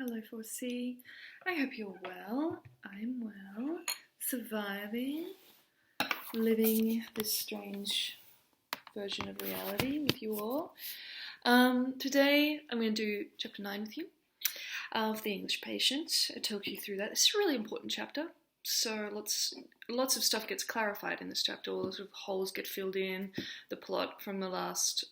Hello, 4C. I hope you're well. I'm well. Surviving. Living this strange version of reality with you all. Today, I'm going to do chapter 9 with you of The English Patient. I talk you through that. It's a really important chapter. So lots of stuff gets clarified in this chapter. All the sort of holes get filled in. The plot from the last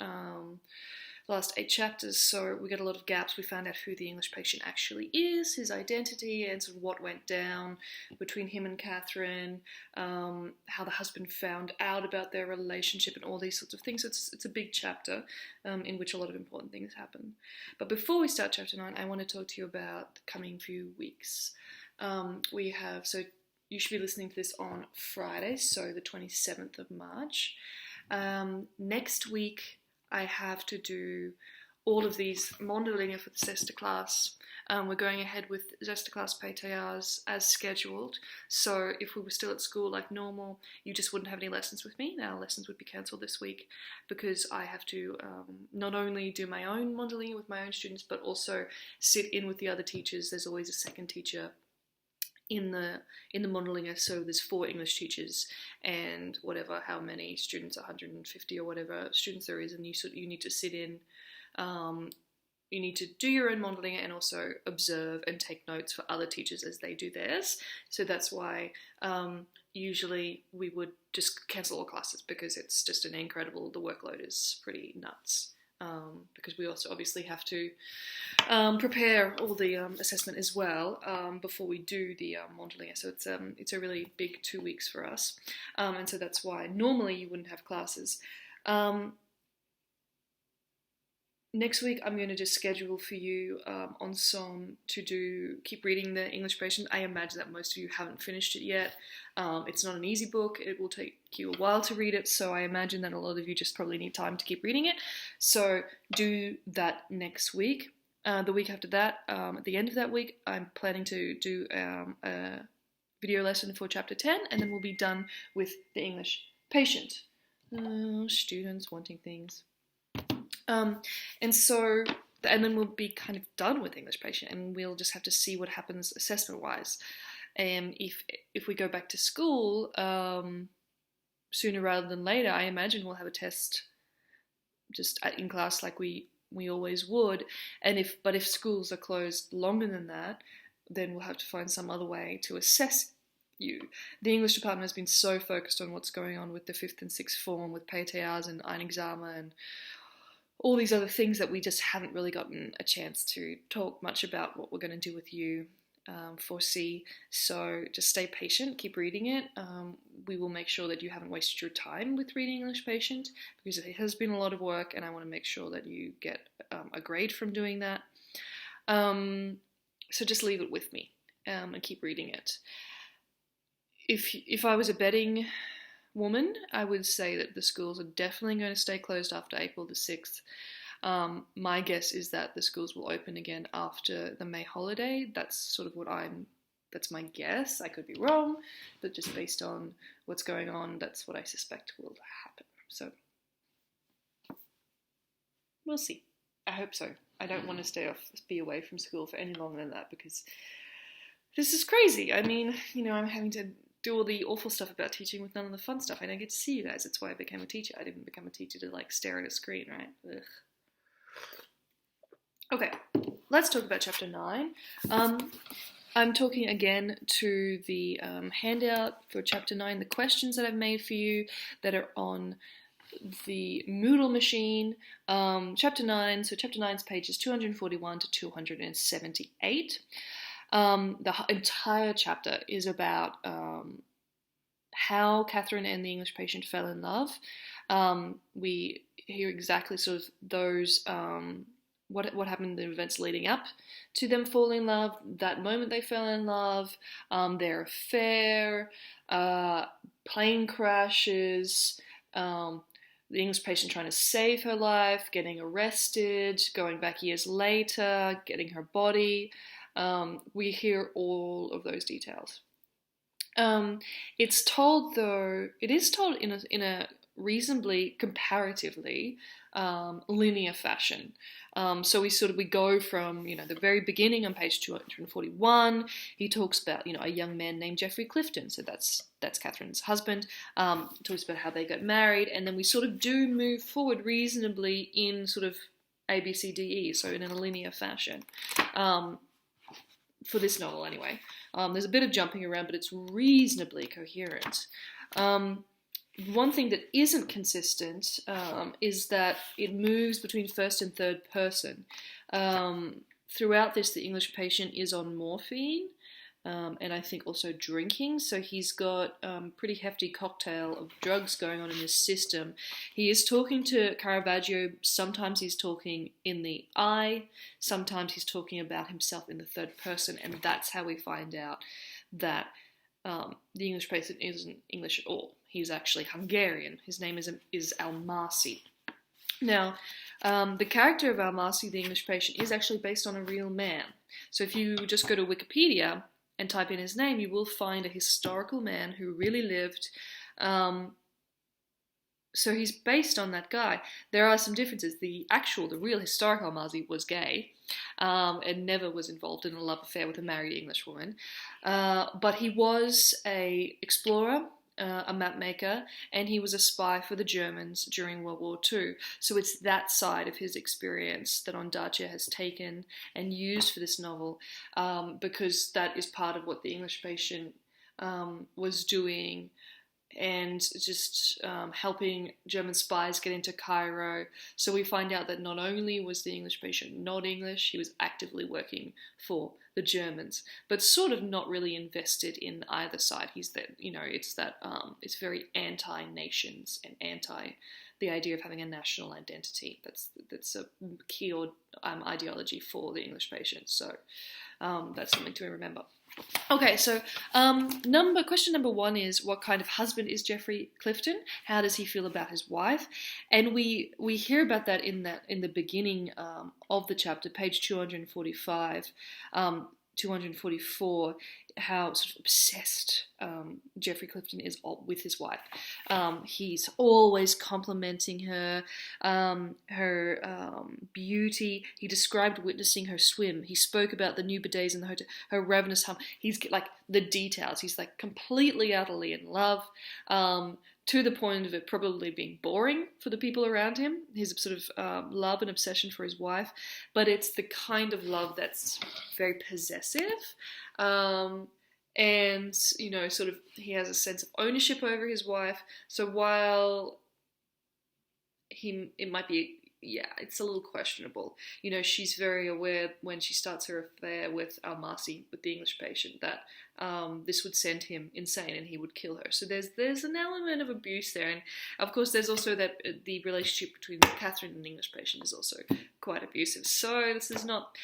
8 chapters, so we get a lot of gaps. We found out who the English patient actually is, his identity, and sort of what went down between him and Catherine, how the husband found out about their relationship and all these sorts of things. So it's a big chapter in which a lot of important things happen. But before we start chapter 9, I want to talk to you about the coming few weeks. So you should be listening to this on Friday, so the 27th of March. Next week, I have to do all of these Mondelinge for the Zesde class. We're going ahead with Zesde class PTAs as scheduled. So if we were still at school like normal, you just wouldn't have any lessons with me. Our lessons would be cancelled this week because I have to not only do my own Mondelinge with my own students, but also sit in with the other teachers. There's always a second teacher in the Mondelinge, so there's 4 English teachers and whatever, how many students, 150 or whatever students there is, and you need to sit in, you need to do your own Mondelinge and also observe and take notes for other teachers as they do theirs. So that's why usually we would just cancel all classes because it's just the workload is pretty nuts. Because we also obviously have to prepare all the assessment as well before we do the Mondelinge. So it's a really big 2 weeks for us, and so that's why normally you wouldn't have classes. Next week I'm going to just schedule for you on Som to keep reading the English Patient. I imagine that most of you haven't finished it yet. It's not an easy book. It will take you a while to read it, so I imagine that a lot of you just probably need time to keep reading it. So do that next week. The week after that, at the end of that week, I'm planning to do a video lesson for chapter 10, and then we'll be done with the English Patient. Students wanting things. And then we'll be kind of done with English Patient, and we'll just have to see what happens assessment-wise. If we go back to school sooner rather than later, I imagine we'll have a test just in class like we always would. And if schools are closed longer than that, then we'll have to find some other way to assess you. The English department has been so focused on what's going on with the 5th and 6th form, with PTAs and Einexamen and all these other things that we just haven't really gotten a chance to talk much about what we're going to do with you for C. So just stay patient, keep reading it. We will make sure that you haven't wasted your time with reading English Patient because it has been a lot of work, and I want to make sure that you get a grade from doing that. So just leave it with me and keep reading it. If I was a betting woman, I would say that the schools are definitely going to stay closed after April the 6th. My guess is that the schools will open again after the May holiday. That's my guess. I could be wrong, but just based on what's going on, that's what I suspect will happen. So we'll see. I hope so. I don't want to be away from school for any longer than that because this is crazy. I mean, I'm having to do all the awful stuff about teaching with none of the fun stuff. I don't get to see you guys. That's why I became a teacher. I didn't become a teacher to stare at a screen, right? Ugh. Okay, let's talk about chapter 9. I'm talking again to the handout for chapter 9, the questions that I've made for you that are on the Moodle machine. Chapter 9's pages 241 to 278. The entire chapter is about how Catherine and the English Patient fell in love. We hear exactly sort of those what happened, the events leading up to them falling in love, that moment they fell in love, their affair, plane crashes, the English Patient trying to save her life, getting arrested, going back years later, getting her body. We hear all of those details. It is told in a reasonably, comparatively linear fashion. So we go from the very beginning on page 241. He talks about a young man named Geoffrey Clifton. So that's Catherine's husband. Talks about how they got married, and then we sort of do move forward reasonably in sort of A, B, C, D, E. So in a linear fashion. For this novel, anyway. There's a bit of jumping around, but it's reasonably coherent. One thing that isn't consistent is that it moves between first and third person. Throughout this, the English patient is on morphine, and I think also drinking, so he's got a pretty hefty cocktail of drugs going on in his system. He is talking to Caravaggio. Sometimes he's talking in the I, sometimes he's talking about himself in the third person, and that's how we find out that the English patient isn't English at all. He's actually Hungarian. His name is Almasi. Now, the character of Almasi, the English patient, is actually based on a real man. So if you just go to Wikipedia and type in his name, you will find a historical man who really lived. So he's based on that guy. There are some differences. The real historic Almasi was gay and never was involved in a love affair with a married English woman. But he was an explorer, a map maker, and he was a spy for the Germans during World War II. So it's that side of his experience that Ondaatje has taken and used for this novel, because that is part of what the English patient was doing, and just helping German spies get into Cairo. So we find out that not only was the English patient not English, he was actively working for the Germans, but sort of not really invested in either side. He's that, it's very anti-nations and anti the idea of having a national identity. That's a key ideology for the English patient. So that's something to remember. Okay, so question number one is, what kind of husband is Geoffrey Clifton? How does he feel about his wife? And we hear about that in the beginning of the chapter, page 245, 244, how sort of obsessed Geoffrey Clifton is with his wife. He's always complimenting her, her beauty. He described witnessing her swim. He spoke about the new bidets in the hotel, her ravenous hum. He's like the details. He's like completely, utterly in love, to the point of it probably being boring for the people around him. His sort of love and obsession for his wife, but it's the kind of love that's very possessive. And, sort of he has a sense of ownership over his wife. So while it might be, it's a little questionable. She's very aware when she starts her affair with Almasi, with the English patient, that this would send him insane and he would kill her. So there's an element of abuse there. And of course there's also that the relationship between Catherine and the English patient is also quite abusive. So this is not,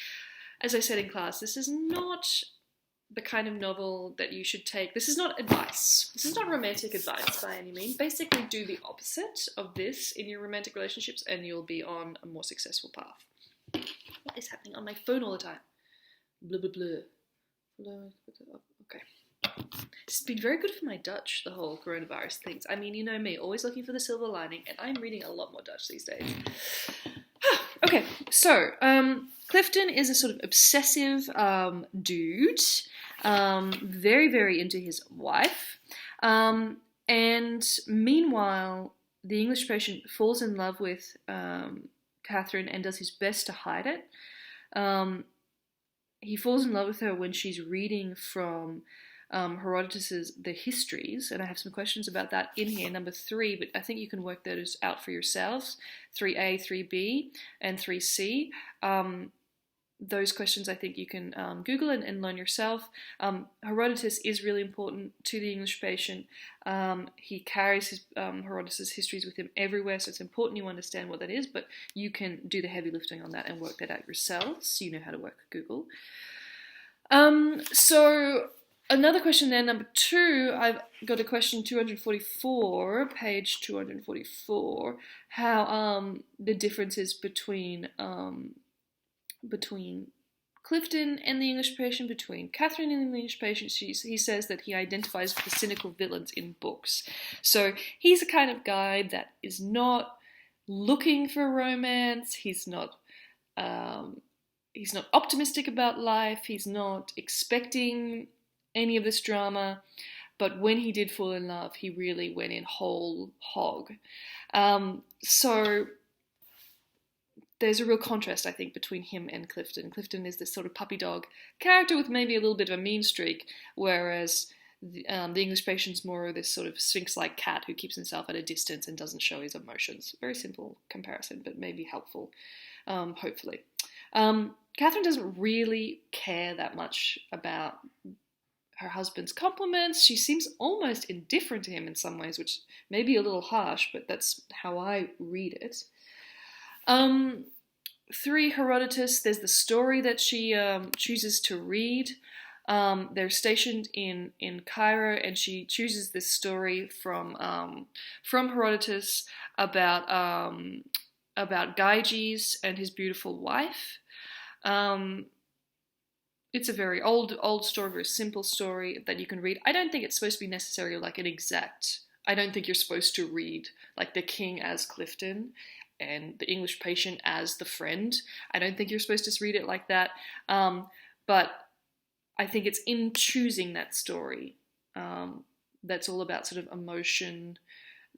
as I said in class, this is not the kind of novel that you should take. This is not advice. This is not romantic advice by any means. Basically do the opposite of this in your romantic relationships and you'll be on a more successful path. What is happening on my phone all the time? Blah, blah, blah. Okay. It's been very good for my Dutch, the whole coronavirus things. I mean, you know me, always looking for the silver lining, and I'm reading a lot more Dutch these days. Okay, so Clifton is a sort of obsessive dude, very, very into his wife, and meanwhile, the English patient falls in love with Catherine and does his best to hide it. He falls in love with her when she's reading from Herodotus's The Histories, and I have some questions about that in here, number 3, but I think you can work those out for yourselves, 3A, 3B, and 3C. Those questions I think you can Google and learn yourself. Herodotus is really important to the English patient. He carries his Herodotus' histories with him everywhere, so it's important you understand what that is, but you can do the heavy lifting on that and work that out yourselves. You know how to work Google. So another question there, number 2, I've got a question 244, page 244, how the differences between Clifton and the English Patient, between Catherine and the English Patient, he says that he identifies with the cynical villains in books. So he's a kind of guy that is not looking for romance. He's not optimistic about life. He's not expecting any of this drama. But when he did fall in love, he really went in whole hog. So there's a real contrast, I think, between him and Clifton. Clifton is this sort of puppy dog character with maybe a little bit of a mean streak, whereas the English Patient's more of this sort of sphinx-like cat who keeps himself at a distance and doesn't show his emotions. Very simple comparison, but maybe helpful, hopefully. Catherine doesn't really care that much about her husband's compliments. She seems almost indifferent to him in some ways, which may be a little harsh, but that's how I read it. 3, Herodotus. There's the story that she chooses to read. They're stationed in Cairo, and she chooses this story from Herodotus about Gyges and his beautiful wife. It's a very old story, very simple story that you can read. I don't think it's supposed to be necessarily like an exact. I don't think you're supposed to read like the king as Clifton and the English Patient as the friend. I don't think you're supposed to read it like that. But I think it's in choosing that story that's all about sort of emotion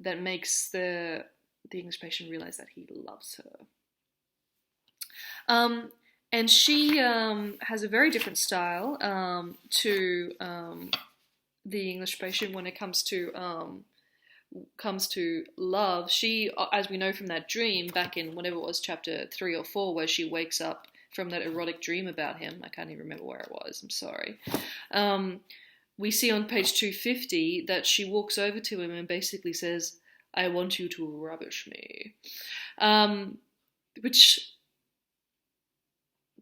that makes the English Patient realize that he loves her. And she has a very different style to the English Patient when it comes to love. She, as we know from that dream back in whatever it was, chapter 3 or 4, where she wakes up from that erotic dream about him. I can't even remember where it was. I'm sorry. We see on page 250 that she walks over to him and basically says, "I want you to rubbish me," which.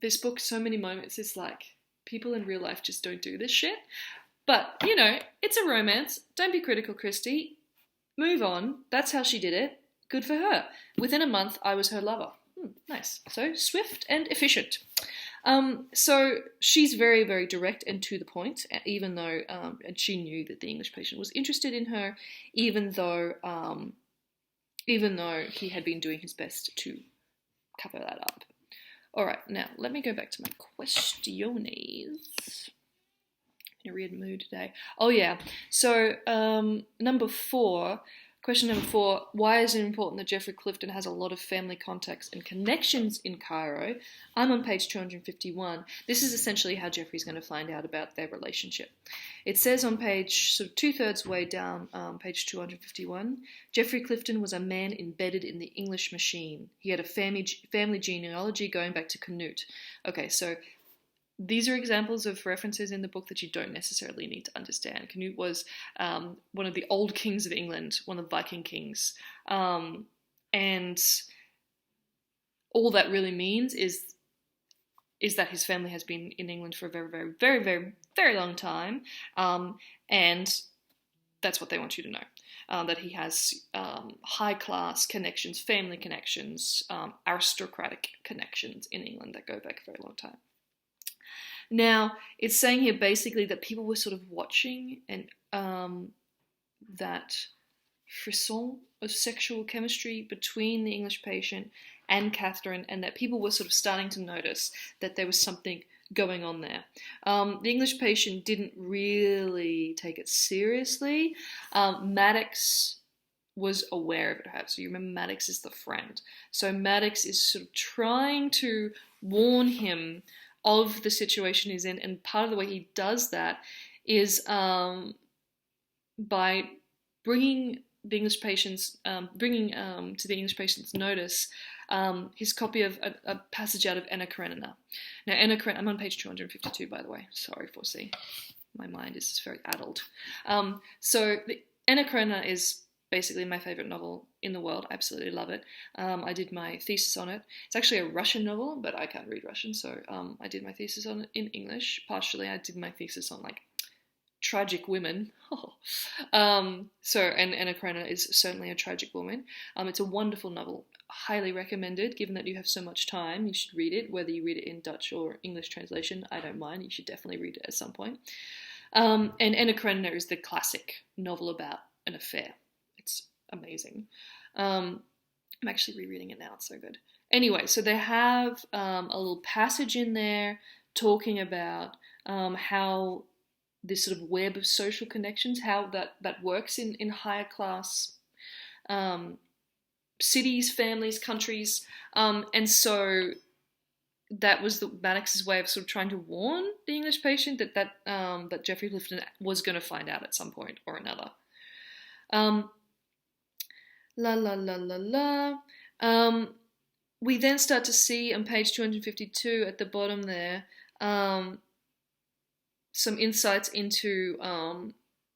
This book, so many moments, it's like people in real life just don't do this shit. But, you know, it's a romance. Don't be critical, Christy. Move on. That's how she did it. Good for her. Within a month, I was her lover. Nice. So, swift and efficient. So, she's very, very direct and to the point, even though and she knew that the English Patient was interested in her, even though he had been doing his best to cover that up. All right, now let me go back to my questiones. In a weird mood today. Oh yeah, so question number 4, why is it important that Geoffrey Clifton has a lot of family contacts and connections in Cairo? I'm on page 251. This is essentially how Geoffrey's going to find out about their relationship. It says on page, sort of 2/3 way down, page 251, Geoffrey Clifton was a man embedded in the English machine. He had a family genealogy going back to Canute. Okay, so these are examples of references in the book that you don't necessarily need to understand. Canute was one of the old kings of England, one of the Viking kings. And all that really means is that his family has been in England for a very, very, very, very, very long time. And that's what they want you to know. That he has high-class connections, family connections, aristocratic connections in England that go back a very long time. Now, it's saying here basically that people were sort of watching and that frisson of sexual chemistry between the English Patient and Catherine, and that people were sort of starting to notice that there was something going on there. The English Patient didn't really take it seriously. Maddox was aware of it, perhaps. So you remember Maddox is the friend. So Maddox is sort of trying to warn him of the situation he's in, and part of the way he does that is by bringing the English Patient's to the English Patient's notice his copy of a passage out of Anna Karenina. Now, Anna Karenina, I'm on page 252, by the way. Sorry, 4C. My mind is very addled. So the Anna Karenina is basically my favorite novel in the world. I absolutely love it. I did my thesis on it. It's actually a Russian novel, but I can't read Russian, so I did my thesis on it in English. Partially, I did my thesis on like tragic women. So Anna Karenina is certainly a tragic woman. It's a wonderful novel. highly recommended. Given that you have so much time, you should read it, whether you read it in Dutch or English translation. I don't mind. You should definitely read it at some point. And Anna Karenina is the classic novel about an affair. It's amazing. I'm actually rereading it now. It's so good. Anyway, so they have a little passage in there talking about how this sort of web of social connections, how that works in higher class cities, families, countries. And so that was Maddox's way of sort of trying to warn the English patient that Geoffrey Clifton was going to find out at some point or another. We then start to see on page 252 at the bottom there some insights into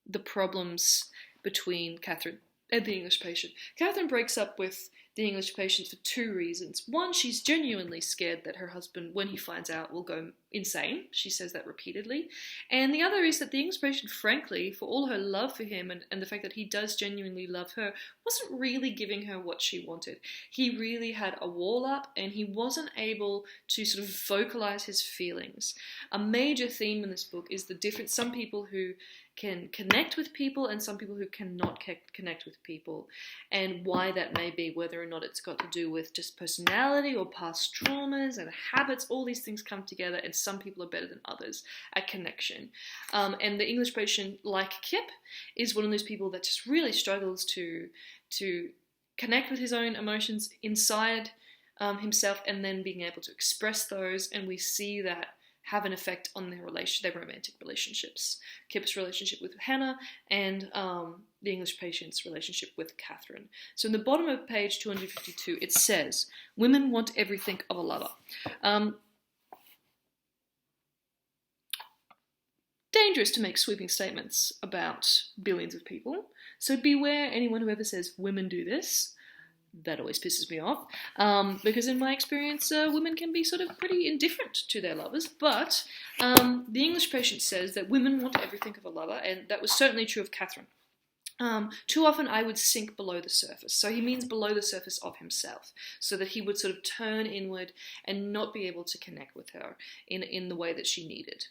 the problems between Catherine and the English patient. Catherine breaks up with the English patient for two reasons. One, she's genuinely scared that her husband, when he finds out, will go insane. She says that repeatedly. And the other is that the English patient, frankly, for all her love for him and the fact that he does genuinely love her, wasn't really giving her what she wanted. He really had a wall up and he wasn't able to sort of vocalize his feelings. A major theme in this book is the difference. Some people who can connect with people and some people who cannot connect with people, and why that may be, whether or not it's got to do with just personality or past traumas and habits. All these things come together, and some people are better than others at connection. And the English patient, like Kip, is one of those people that just really struggles to connect with his own emotions inside himself and then being able to express those, and we see that have an effect on their romantic relationships. Kip's relationship with Hannah and the English patient's relationship with Catherine. So in the bottom of page 252, it says, women want everything of a lover. Dangerous to make sweeping statements about billions of people. So beware anyone who ever says women do this. That always pisses me off, because in my experience, women can be sort of pretty indifferent to their lovers, but the English patient says that women want everything of a lover, and that was certainly true of Catherine. Too often I would sink below the surface. So he means below the surface of himself, so that he would sort of turn inward and not be able to connect with her in the way that she needed.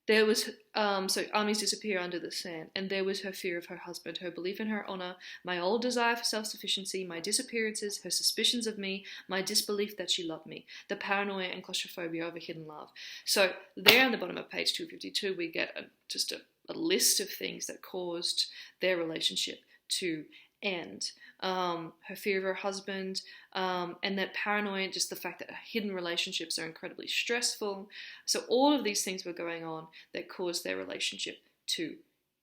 There was, so armies disappear under the sand, and there was her fear of her husband, her belief in her honour, my old desire for self-sufficiency, my disappearances, her suspicions of me, my disbelief that she loved me, the paranoia and claustrophobia of a hidden love. So there on the bottom of page 252, we get just a list of things that caused their relationship to end. Her fear of her husband, and that paranoia, just the fact that hidden relationships are incredibly stressful. So all of these things were going on that caused their relationship to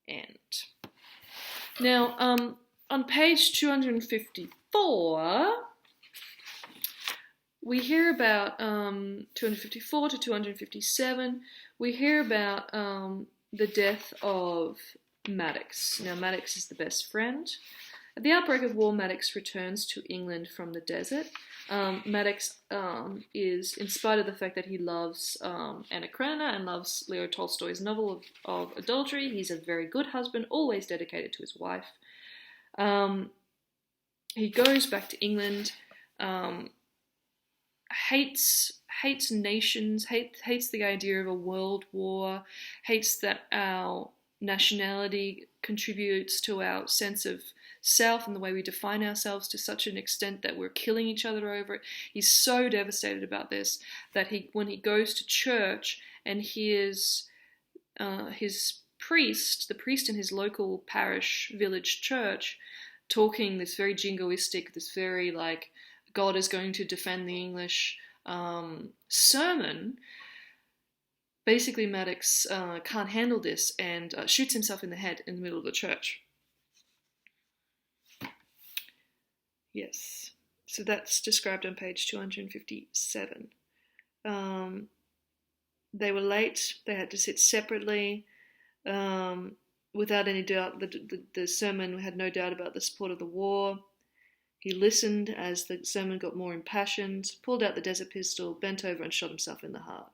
end. Now, on page 254, we hear about 254 to 257, we hear about the death of Maddox. Now, Maddox is the best friend. At the outbreak of war, Maddox returns to England from the desert. Maddox is, in spite of the fact that he loves Anna Karenina and loves Leo Tolstoy's novel of adultery, he's a very good husband, always dedicated to his wife. He goes back to England, hates nations, hates the idea of a world war, hates that our nationality contributes to our sense of self and the way we define ourselves to such an extent that we're killing each other over it. He's so devastated about this that when he goes to church and hears his priest, the priest in his local parish village church, talking this very jingoistic, this very like God is going to defend the English sermon, basically Maddox can't handle this and shoots himself in the head in the middle of the church. Yes, so that's described on page 257. They were late, they had to sit separately. Without any doubt, the sermon had no doubt about the support of the war. He listened as the sermon got more impassioned, pulled out the desert pistol, bent over and shot himself in the heart.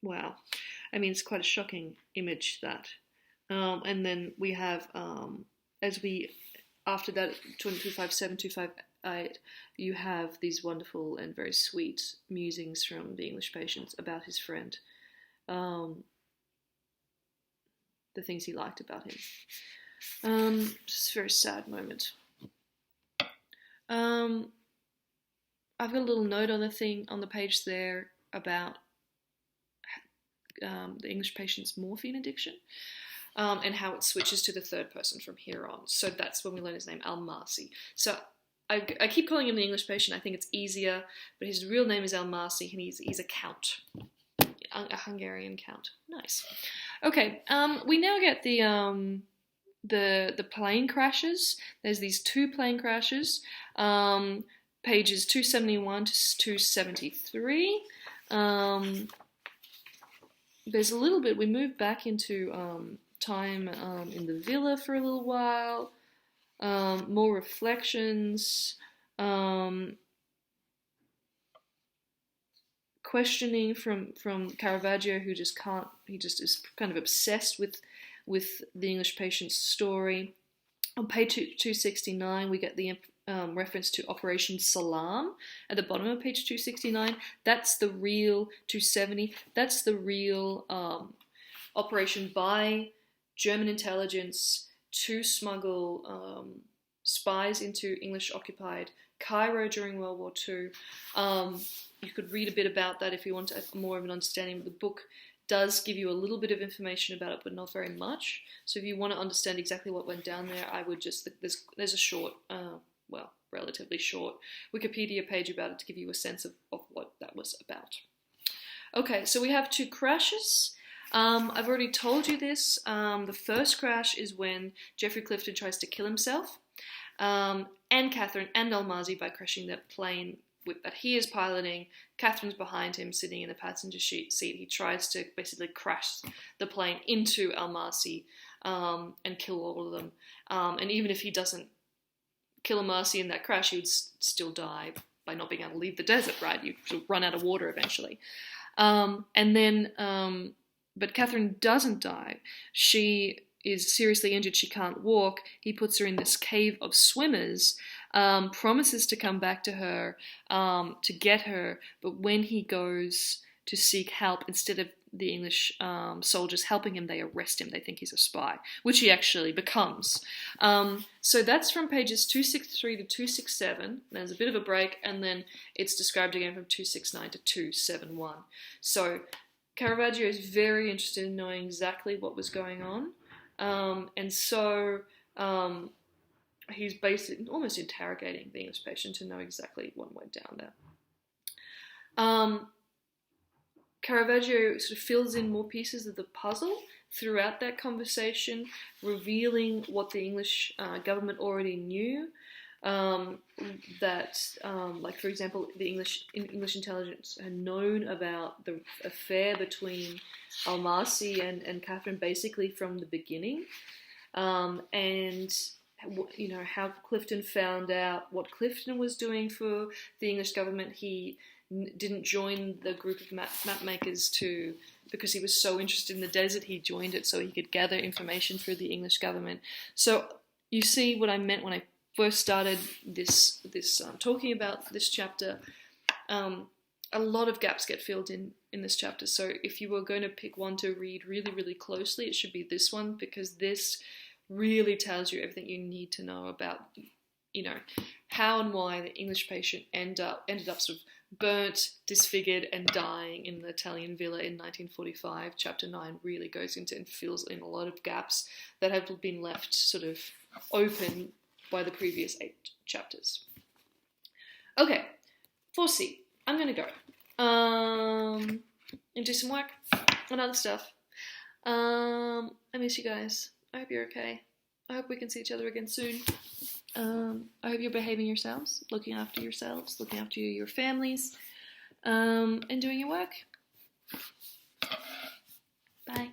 Wow. I mean, it's quite a shocking image, that. And then we have, after that, 257, 258, you have these wonderful and very sweet musings from the English patient about his friend, the things he liked about him. Just a very sad moment. I've got a little note on the page there about the English patient's morphine addiction, and how it switches to the third person from here on. So that's when we learn his name, Almasi. So I keep calling him the English patient. I think it's easier, but his real name is Almasi, and he's a count, a Hungarian count. Nice. Okay, we now get the plane crashes. There's these 2 plane crashes, pages 271 to 273. There's a little bit, we move back into time in the villa for a little while, more reflections, questioning from Caravaggio, who just is kind of obsessed with the English patient's story. On page 269, we get the reference to Operation Salam at the bottom of page 269. That's the real 270. That's the real operation by German intelligence to smuggle spies into English-occupied Cairo during World War II. You could read a bit about that if you want more of an understanding. The book does give you a little bit of information about it, but not very much. So if you want to understand exactly what went down there, I would just, there's a short, relatively short Wikipedia page about it to give you a sense of what that was about. Okay, so we have 2 crashes. I've already told you this. The first crash is when Geoffrey Clifton tries to kill himself, and Catherine and Almasi by crashing the plane that he is piloting. Catherine's behind him, sitting in the passenger seat. He tries to basically crash the plane into Almasi and kill all of them. And even if he doesn't kill Almasi in that crash, he would still die by not being able to leave the desert, right? You sort of run out of water eventually. But Catherine doesn't die. She is seriously injured. She can't walk. He puts her in this cave of swimmers, promises to come back to her, to get her. But when he goes to seek help, instead of the English soldiers helping him, they arrest him. They think he's a spy, which he actually becomes. So that's from pages 263 to 267. There's a bit of a break, and then it's described again from 269 to 271. So Caravaggio is very interested in knowing exactly what was going on. And so he's basically almost interrogating the English patient to know exactly what went down there. Caravaggio sort of fills in more pieces of the puzzle throughout that conversation, revealing what the English government already knew. Like for example, the English intelligence had known about the affair between Almasi and Catherine basically from the beginning, and how Clifton found out what Clifton was doing for the English government. He didn't join the group of map makers because he was so interested in the desert. He joined it so he could gather information for the English government. So you see what I meant when I first started this talking about this chapter. A lot of gaps get filled in this chapter. So if you were going to pick one to read really, really closely, it should be this one, because this really tells you everything you need to know about, how and why the English patient ended up sort of burnt, disfigured, and dying in the Italian villa in 1945. Chapter 9 really goes into and fills in a lot of gaps that have been left sort of open by the previous 8 chapters. Okay, 4C. I'm going to go and do some work and other stuff. I miss you guys. I hope you're okay. I hope we can see each other again soon. I hope you're behaving yourselves, looking after yourselves, looking after your families, and doing your work. Bye.